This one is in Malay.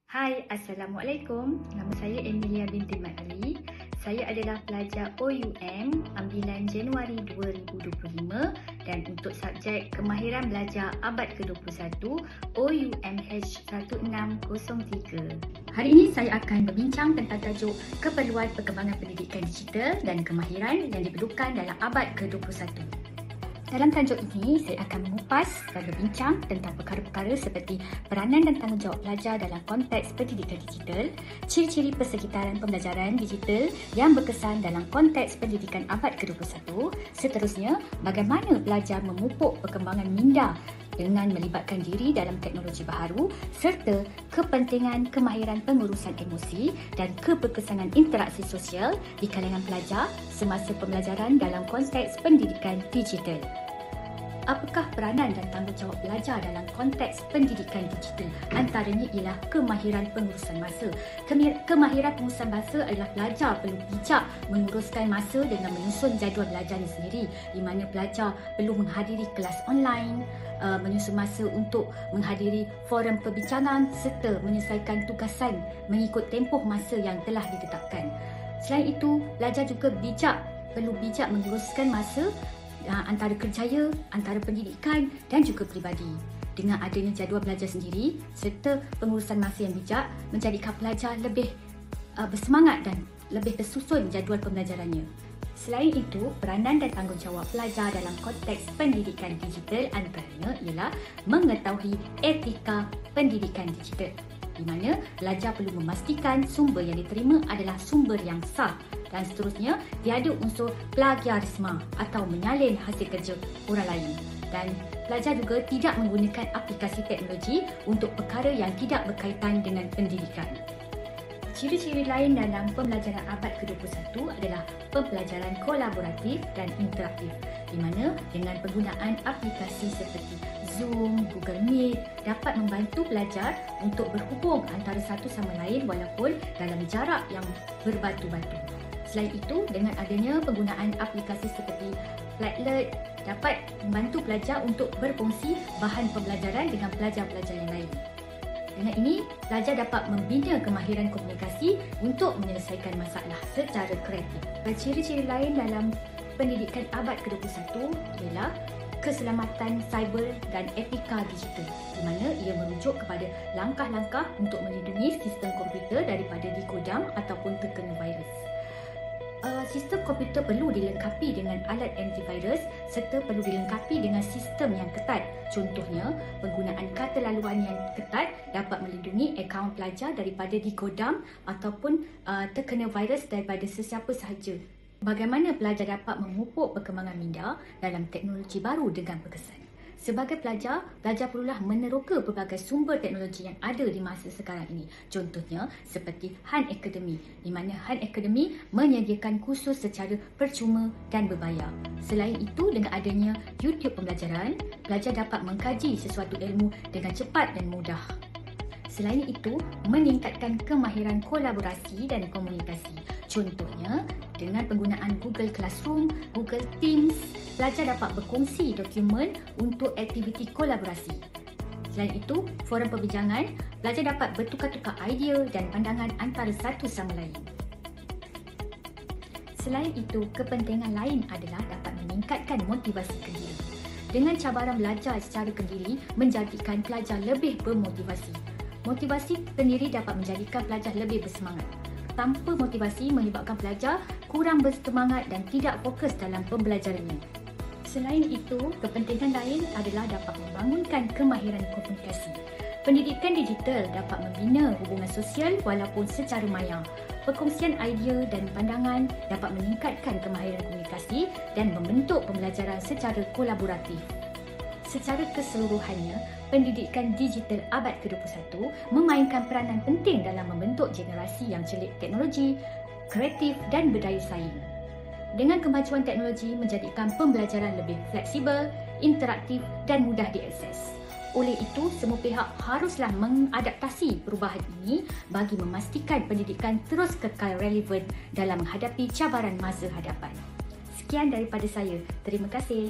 Hai, Assalamualaikum. Nama saya Emilia binti Mat Ali. Saya adalah pelajar OUM ambilan Januari 2025 dan untuk subjek kemahiran belajar abad ke-21 OUMH 1603. Hari ini saya akan berbincang tentang tajuk keperluan perkembangan pendidikan digital dan kemahiran yang diperlukan dalam abad ke-21. Dalam tajuk ini, saya akan mengupas dan berbincang tentang perkara-perkara seperti peranan dan tanggungjawab pelajar dalam konteks pendidikan digital, ciri-ciri persekitaran pembelajaran digital yang berkesan dalam konteks pendidikan abad ke-21, seterusnya bagaimana pelajar memupuk perkembangan minda dengan melibatkan diri dalam teknologi baharu serta kepentingan kemahiran pengurusan emosi dan keberkesanan interaksi sosial di kalangan pelajar semasa pembelajaran dalam konteks pendidikan digital. Apakah peranan dan tanggungjawab pelajar dalam konteks pendidikan digital? Antaranya ialah kemahiran pengurusan masa. Kemahiran pengurusan masa adalah pelajar perlu bijak menguruskan masa dengan menyusun jadual belajarnya sendiri, di mana pelajar perlu menghadiri kelas online, menyusun masa untuk menghadiri forum perbincangan serta menyelesaikan tugasan mengikut tempoh masa yang telah ditetapkan. Selain itu, pelajar juga perlu bijak menguruskan masa antara kerjaya, antara pendidikan dan juga peribadi. Dengan adanya jadual belajar sendiri serta pengurusan masa yang bijak menjadikan pelajar lebih bersemangat dan lebih tersusun jadual pembelajarannya. Selain itu, peranan dan tanggungjawab pelajar dalam konteks pendidikan digital antaranya ialah mengetahui etika pendidikan digital, di mana pelajar perlu memastikan sumber yang diterima adalah sumber yang sah dan seterusnya tiada unsur plagiarisme atau menyalin hasil kerja orang lain. Dan pelajar juga tidak menggunakan aplikasi teknologi untuk perkara yang tidak berkaitan dengan pendidikan. Ciri-ciri lain dalam pembelajaran abad ke-21 adalah pembelajaran kolaboratif dan interaktif, di mana dengan penggunaan aplikasi seperti Zoom, Google Meet dapat membantu pelajar untuk berhubung antara satu sama lain walaupun dalam jarak yang berbatu-batu. Selain itu, dengan adanya penggunaan aplikasi seperti Padlet dapat membantu pelajar untuk berkongsi bahan pembelajaran dengan pelajar-pelajar yang lain. Dengan ini, pelajar dapat membina kemahiran komunikasi untuk menyelesaikan masalah secara kreatif. Ciri-ciri lain dalam pendidikan abad ke-21 ialah keselamatan cyber dan etika digital, di mana ia merujuk kepada langkah-langkah untuk melindungi sistem komputer daripada dikodam ataupun terkena virus. Sistem komputer perlu dilengkapi dengan alat antivirus serta perlu dilengkapi dengan sistem yang ketat. Contohnya, penggunaan kata laluan yang ketat dapat melindungi akaun pelajar daripada dikodam ataupun terkena virus daripada sesiapa sahaja. Bagaimana pelajar dapat memupuk perkembangan minda dalam teknologi baru dengan berkesan? Sebagai pelajar perlulah meneroka pelbagai sumber teknologi yang ada di masa sekarang ini. Contohnya seperti Han Academy, di mana Han Academy menyediakan kursus secara percuma dan berbayar. Selain itu, dengan adanya YouTube pembelajaran, pelajar dapat mengkaji sesuatu ilmu dengan cepat dan mudah. Selain itu, meningkatkan kemahiran kolaborasi dan komunikasi. Contohnya, dengan penggunaan Google Classroom, Google Teams, pelajar dapat berkongsi dokumen untuk aktiviti kolaborasi. Selain itu, forum perbincangan, pelajar dapat bertukar-tukar idea dan pandangan antara satu sama lain. Selain itu, kepentingan lain adalah dapat meningkatkan motivasi kendiri. Dengan cabaran belajar secara kendiri menjadikan pelajar lebih bermotivasi. Motivasi kendiri dapat menjadikan pelajar lebih bersemangat. Tanpa motivasi menyebabkan pelajar kurang bersemangat dan tidak fokus dalam pembelajarannya. Selain itu, kepentingan lain adalah dapat membangunkan kemahiran komunikasi. Pendidikan digital dapat membina hubungan sosial walaupun secara maya. Perkongsian idea dan pandangan dapat meningkatkan kemahiran komunikasi dan membentuk pembelajaran secara kolaboratif. Secara keseluruhannya, pendidikan digital abad ke-21 memainkan peranan penting dalam membentuk generasi yang celik teknologi, kreatif dan berdaya saing. Dengan kemajuan teknologi menjadikan pembelajaran lebih fleksibel, interaktif dan mudah diakses. Oleh itu, semua pihak haruslah mengadaptasi perubahan ini bagi memastikan pendidikan terus kekal relevan dalam menghadapi cabaran masa hadapan. Sekian daripada saya. Terima kasih.